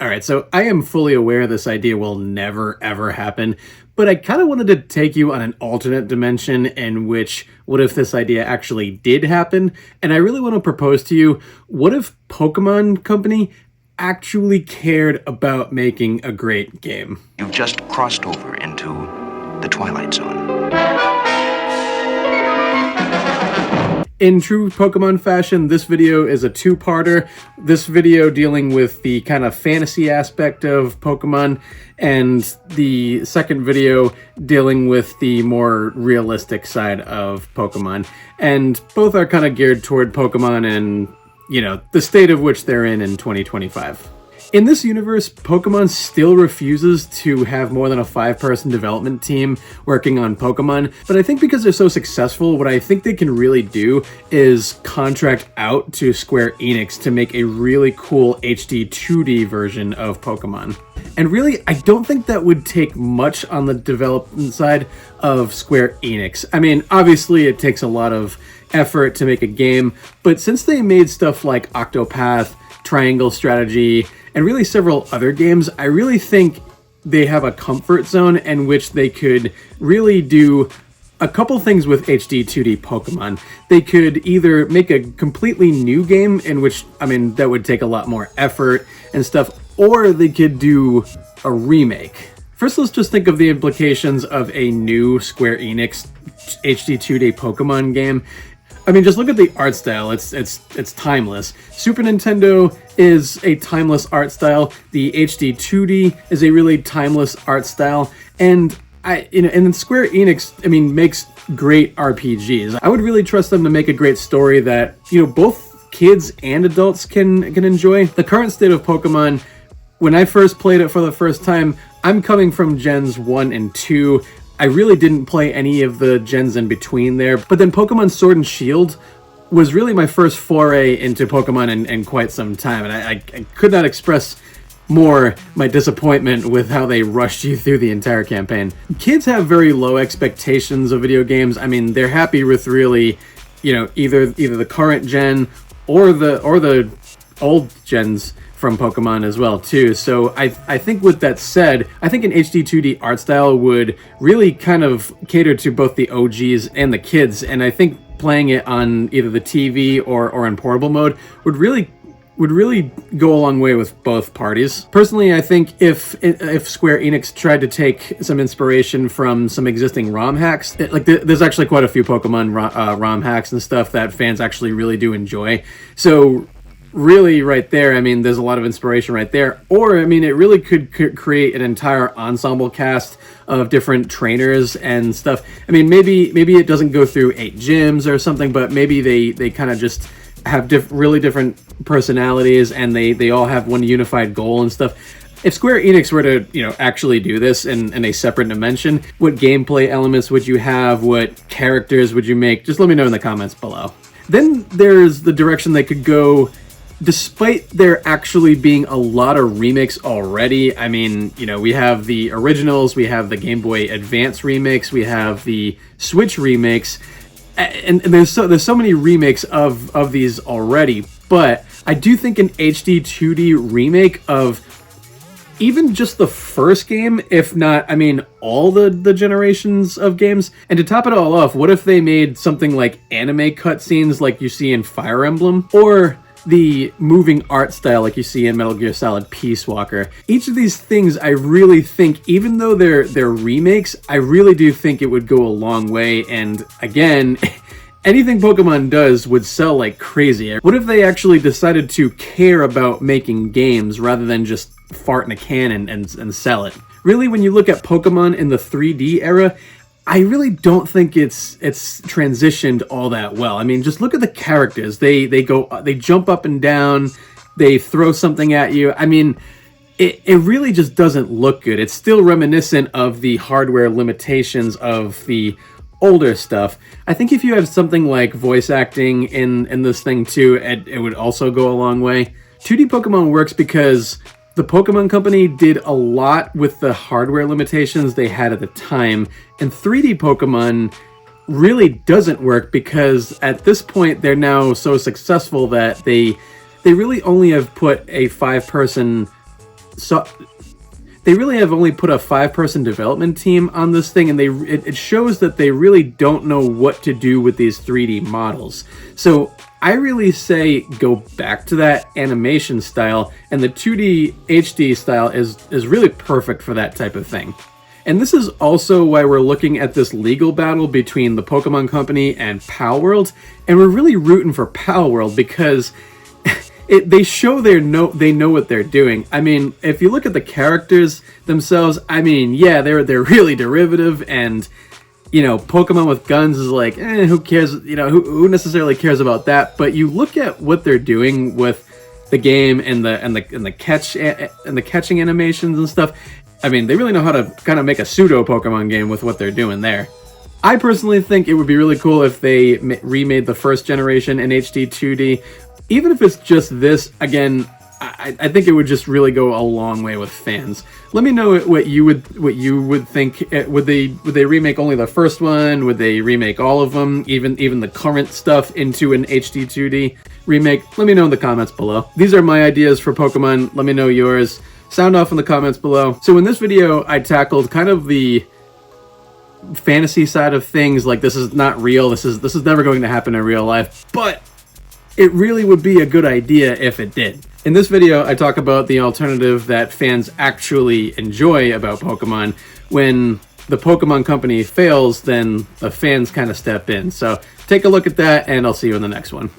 All right, so I am fully aware this idea will never ever happen, but I kind of wanted to take you on an alternate dimension in which, what if this idea actually did happen? And I really want to propose to you, what if Pokemon Company actually cared about making a great game? You've just crossed over into the Twilight Zone. In true Pokemon fashion, this video is a two-parter. This video dealing with the kind of fantasy aspect of Pokemon, and the second video dealing with the more realistic side of Pokemon. And both are kind of geared toward Pokemon and, you know, the state of which they're in 2025. In this universe, Pokemon still refuses to have more than a 5-person development team working on Pokemon, but I think because they're so successful, what I think they can really do is contract out to Square Enix to make a really cool HD 2D version of Pokemon. And really, I don't think that would take much on the development side of Square Enix. I mean, obviously it takes a lot of effort to make a game, but since they made stuff like Octopath, Triangle Strategy, and really several other games, I really think they have a comfort zone in which they could really do a couple things with HD 2D Pokemon. They could either make a completely new game, in which, I mean, that would take a lot more effort and stuff, or they could do a remake. First, let's just think of the implications of a new Square Enix HD 2D Pokemon game. I mean, just look at the art style. It's timeless. Super Nintendo is a timeless art style. The HD 2D is a really timeless art style. And and Square Enix, I mean, makes great RPGs. I would really trust them to make a great story that, you know, both kids and adults can enjoy. The current state of Pokemon, when I first played it for the first time, I'm coming from Gens 1 and 2. I really didn't play any of the gens in between there, but then Pokemon Sword and Shield was really my first foray into Pokemon in quite some time, and I could not express more my disappointment with how they rushed you through the entire campaign. Kids have very low expectations of video games. I mean, they're happy with really, you know, either the current gen or the old gens from Pokemon as well too. So I think with that said, I think an HD 2D art style would really kind of cater to both the OGs and the kids, and I think playing it on either the TV or in portable mode would really go a long way with both parties. Personally, I think if Square Enix tried to take some inspiration from some existing ROM hacks, there's actually quite a few Pokemon ROM hacks and stuff that fans actually really do enjoy. So really right there, I mean, there's a lot of inspiration right there. Or, I mean, it really could create an entire ensemble cast of different trainers and stuff. I mean, maybe it doesn't go through 8 gyms or something, but maybe they kind of just have really different personalities, and they all have one unified goal and stuff. If Square Enix were to, you know, actually do this in a separate dimension, what gameplay elements would you have? What characters would you make? Just let me know in the comments below. Then there's the direction they could go. Despite there actually being a lot of remakes already, I mean, you know, we have the originals, we have the Game Boy Advance remakes, we have the Switch remakes, and there's so many remakes of these already. But I do think an HD 2D remake of even just the first game, if not, I mean, all the generations of games. And to top it all off, what if they made something like anime cutscenes like you see in Fire Emblem, or the moving art style like you see in Metal Gear Solid Peace Walker? Each of these things, I really think, even though they're remakes, I really do think it would go a long way. And again, anything Pokemon does would sell like crazy. What if they actually decided to care about making games rather than just fart in a can and sell it? Really, when you look at Pokemon in the 3D era, I really don't think it's transitioned all that well. I mean, just look at the characters. They jump up and down, they throw something at you. I mean, it really just doesn't look good. It's still reminiscent of the hardware limitations of the older stuff. I think if you have something like voice acting in this thing too, it would also go a long way. 2D Pokemon works because the Pokemon Company did a lot with the hardware limitations they had at the time, and 3D Pokemon really doesn't work because at this point they're now so successful that they really only have put a 5-person so they really have only put a 5-person development team on this thing, and it shows that they really don't know what to do with these 3D models. So I really say go back to that animation style, and the 2D HD style is really perfect for that type of thing. And this is also why we're looking at this legal battle between the Pokemon Company and Palworld, and we're really rooting for Palworld because they show they know what they're doing. I mean, if you look at the characters themselves, I mean, yeah, they're really derivative, and you know, Pokemon with guns is like, who cares? You know, who necessarily cares about that? But you look at what they're doing with the game and the catching animations and stuff. I mean, they really know how to kind of make a pseudo Pokemon game with what they're doing there. I personally think it would be really cool if they remade the first generation in HD 2D. Even if it's just this, again, I think it would just really go a long way with fans. Let me know what you would think. Would they remake only the first one? Would they remake all of them, even the current stuff, into an HD 2D remake? Let me know in the comments below. These are my ideas for Pokemon. Let me know yours. Sound off in the comments below. So in this video, I tackled kind of the fantasy side of things. Like, this is not real. This is never going to happen in real life, but it really would be a good idea if it did. In this video, I talk about the alternative that fans actually enjoy about Pokemon. When the Pokemon Company fails, then the fans kind of step in. So take a look at that, and I'll see you in the next one.